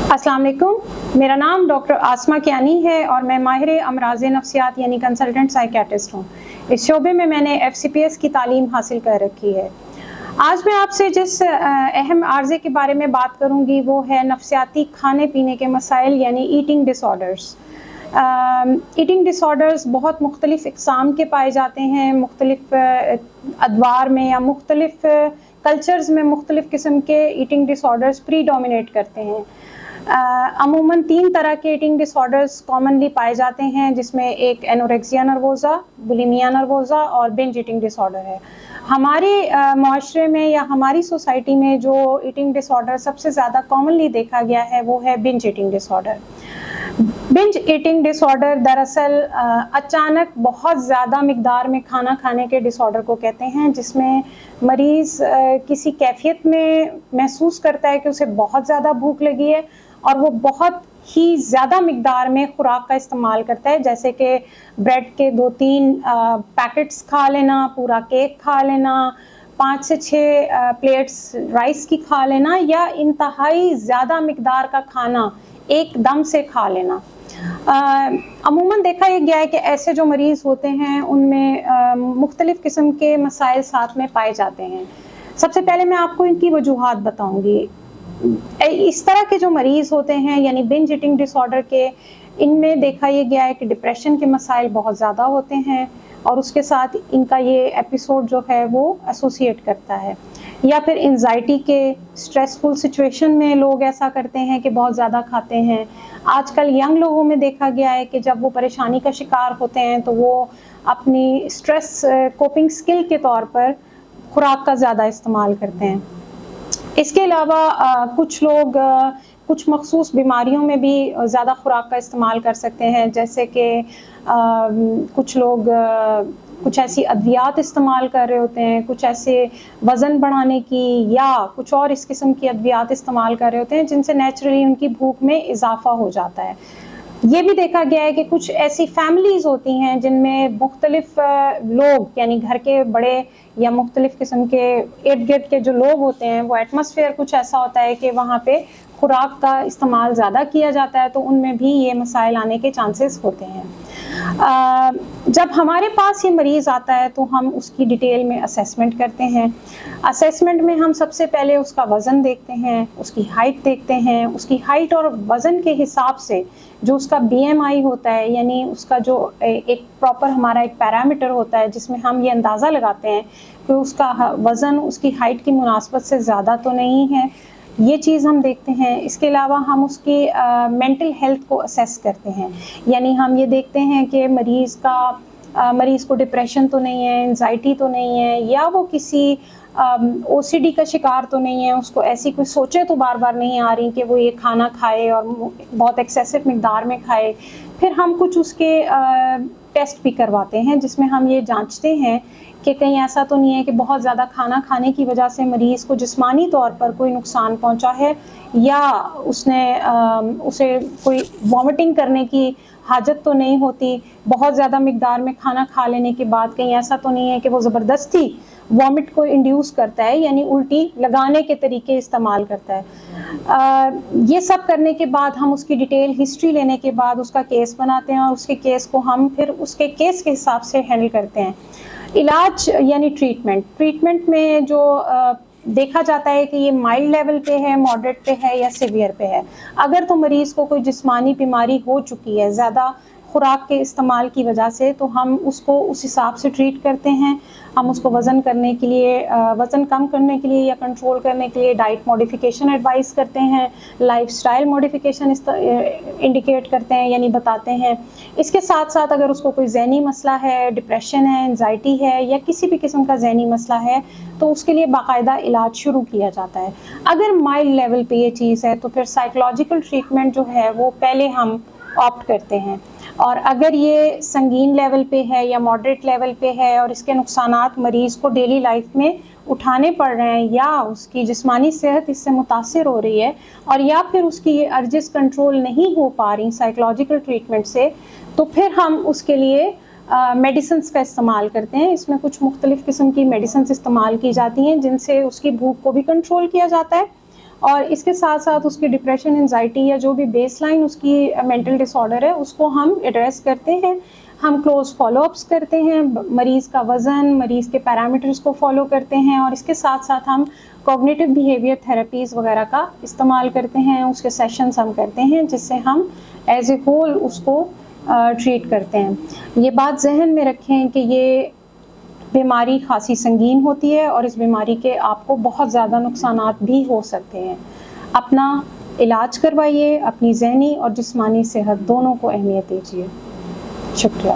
अस्सलाम वालेकुम, मेरा नाम डॉक्टर आसमा कियानी है और मैं माहिर अमराज़ नफ्सियात यानी कंसल्टेंट साइकियाट्रिस्ट हूँ। इस शोबे में मैंने FCPS की तालीम हासिल कर रखी है। आज मैं आपसे जिस अहम आर्ज़े के बारे में बात करूँगी वो है नफ्सियाती खाने पीने के मसाइल यानी ईटिंग डिसऑर्डर्स। ईटिंग डिसऑर्डर्स बहुत मुख्तलिफ़ इक़साम के पाए जाते हैं, मुख्तलिफ़ अदवार में या मुख्तलिफ़ कल्चर्स में मुख्तलिफ़ किस्म के ईटिंग डिसऑर्डर्स प्रीडोमिनेट करते हैं। अमूमन 3 तरह के ईटिंग डिसऑर्डर्स कॉमनली पाए जाते हैं, जिसमें एक एनोरेक्सिया नर्वोसा, बुलिमिया नर्वोसा और बिंज ईटिंग डिसऑर्डर है। हमारे माशरे में या हमारी सोसाइटी में जो ईटिंग डिसऑर्डर सबसे ज़्यादा कॉमनली देखा गया है वो है binge eating disorder. Binge eating disorder दरअसल अचानक बहुत ज़्यादा मिक़दार में खाना खाने के डिसऑर्डर को कहते हैं, जिसमें मरीज़ किसी कैफियत में महसूस करता है कि उसे बहुत ज़्यादा भूख लगी है और वो बहुत ही ज़्यादा मिक़दार में खुराक का इस्तेमाल करता है, जैसे कि ब्रेड के 2-3 पैकेट्स खा लेना, पूरा केक खा लेना, 5 से 6 प्लेट्स राइस की खा लेना या इंतहाई ज़्यादा मिक़दार का खाना एकदम से खा लेना। अमूमन देखा ये गया है कि ऐसे जो मरीज़ होते हैं उनमें मुख्तलिफ़ किस्म के मसाइल साथ में पाए जाते हैं। सबसे पहले मैं आपको इनकी वजूहात बताऊंगी। इस तरह के जो मरीज़ होते हैं यानी बिंज ईटिंग डिसऑर्डर के, इनमें देखा ये गया है कि डिप्रेशन के मसाइल बहुत ज़्यादा होते हैं और उसके साथ इनका ये एपिसोड जो है वो एसोसिएट करता है, या फिर एंजाइटी के स्ट्रेसफुल सिचुएशन में लोग ऐसा करते हैं कि बहुत ज़्यादा खाते हैं। आजकल यंग लोगों में देखा गया है कि जब वो परेशानी का शिकार होते हैं तो वो अपनी स्ट्रेस कोपिंग स्किल के तौर पर खुराक का ज़्यादा इस्तेमाल करते हैं। इसके अलावा कुछ लोग कुछ मखसूस बीमारियों में भी ज़्यादा खुराक का इस्तेमाल कर सकते हैं, जैसे कि कुछ लोग कुछ ऐसी अद्वियात इस्तेमाल कर रहे होते हैं, कुछ ऐसे वज़न बढ़ाने की या कुछ और इस किस्म की अद्वियात इस्तेमाल कर रहे होते हैं जिनसे नेचुरली उनकी भूख में इजाफ़ा हो जाता है। ये भी देखा गया है कि कुछ ऐसी फैमिलीज़ होती हैं जिनमें मुख्तलिफ़ लोग यानी घर के बड़े या मुख्तलिफ़ किस्म के इर्द गिर्द के जो लोग होते हैं वो एटमॉस्फेयर कुछ ऐसा होता है कि वहाँ पे खुराक का इस्तेमाल ज़्यादा किया जाता है, तो उनमें भी ये मसाइल आने के चांसेस होते हैं। जब हमारे पास ये मरीज़ आता है तो हम उसकी डिटेल में असेसमेंट करते हैं। असेसमेंट में हम सबसे पहले उसका वज़न देखते हैं, उसकी हाइट देखते हैं। उसकी हाइट और वज़न के हिसाब से जो उसका BMI होता है, यानी उसका जो एक प्रॉपर हमारा एक पैरामीटर होता है जिसमें हम ये अंदाज़ा लगाते हैं कि उसका वज़न उसकी हाइट की मुनासबत से ज़्यादा तो नहीं है, ये चीज़ हम देखते हैं। इसके अलावा हम उसकी मेंटल हेल्थ को असेस करते हैं, यानी हम ये देखते हैं कि मरीज़ को डिप्रेशन तो नहीं है, एंजाइटी तो नहीं है, या वो किसी OCD का शिकार तो नहीं है, उसको ऐसी कोई सोचें तो बार बार नहीं आ रही कि वो ये खाना खाए और बहुत एक्सेसिव मिक़दार में खाए। फिर हम कुछ उसके टेस्ट भी करवाते हैं जिसमें हम ये जांचते हैं कि कहीं ऐसा तो नहीं है कि बहुत ज़्यादा खाना खाने की वजह से मरीज़ को जिस्मानी तौर पर कोई नुकसान पहुंचा है, या उसे कोई वॉमिटिंग करने की हाजत तो नहीं होती। बहुत ज़्यादा मिक़दार में खाना खा लेने के बाद कहीं ऐसा तो नहीं है कि वो ज़बरदस्ती वॉमिट को इंड्यूस करता है, यानी उल्टी लगाने के तरीके इस्तेमाल करता है। ये सब करने के बाद हम उसकी डिटेल हिस्ट्री लेने के बाद उसका केस बनाते हैं और उसके केस को हम फिर उसके केस के हिसाब से हैंडल करते हैं। इलाज यानी ट्रीटमेंट में जो देखा जाता है कि ये माइल्ड लेवल पे है, मॉडरेट पे है या सीवियर पे है। अगर तो मरीज़ को कोई जिस्मानी बीमारी हो चुकी है ज़्यादा खुराक के इस्तेमाल की वजह से, तो हम उसको उस हिसाब से ट्रीट करते हैं। हम उसको वज़न कम करने के लिए या कंट्रोल करने के लिए डाइट मॉडिफिकेशन एडवाइस करते हैं, लाइफस्टाइल मॉडिफिकेशन इंडिकेट करते हैं यानी बताते हैं। इसके साथ साथ अगर उसको कोई ज़हनी मसला है, डिप्रेशन है, एंजाइटी है या किसी भी किस्म का ज़हनी मसला है, तो उसके लिए बाकायदा इलाज शुरू किया जाता है। अगर माइल्ड लेवल पे ये चीज़ है तो फिर साइकोलॉजिकल ट्रीटमेंट जो है वो पहले हम ऑप्ट करते हैं, और अगर ये संगीन लेवल पे है या मॉडरेट लेवल पे है और इसके नुकसानात मरीज़ को डेली लाइफ में उठाने पड़ रहे हैं, या उसकी जिस्मानी सेहत इससे मुतासिर हो रही है, और या फिर उसकी ये अर्जिस कंट्रोल नहीं हो पा रही साइकोलॉजिकल ट्रीटमेंट से, तो फिर हम उसके लिए मेडिसिन्स का इस्तेमाल करते हैं। इसमें कुछ मुख्तलिफ़ किस्म की मेडिसिन्स इस्तेमाल की जाती हैं जिनसे उसकी भूख को भी कंट्रोल किया जाता है اور اس کے ساتھ ساتھ اس کی ڈپریشن، انزائٹی یا جو بھی بیس لائن اس کی مینٹل ڈس آرڈر ہے اس کو ہم ایڈریس کرتے ہیں. ہم کلوز فالو اپس کرتے ہیں، مریض کا وزن، مریض کے پیرامیٹرز کو فالو کرتے ہیں، اور اس کے ساتھ ساتھ ہم کوگنیٹو بیہیویئر تھراپیز وغیرہ کا استعمال کرتے ہیں. اس کے سیشنز ہم کرتے ہیں جس سے ہم ایز اے ہول اس کو ٹریٹ کرتے ہیں. یہ بات ذہن میں رکھیں کہ یہ بیماری خاصی سنگین ہوتی ہے اور اس بیماری کے آپ کو بہت زیادہ نقصانات بھی ہو سکتے ہیں. اپنا علاج کروائیے، اپنی ذہنی اور جسمانی صحت دونوں کو اہمیت دیجیے. شکریہ.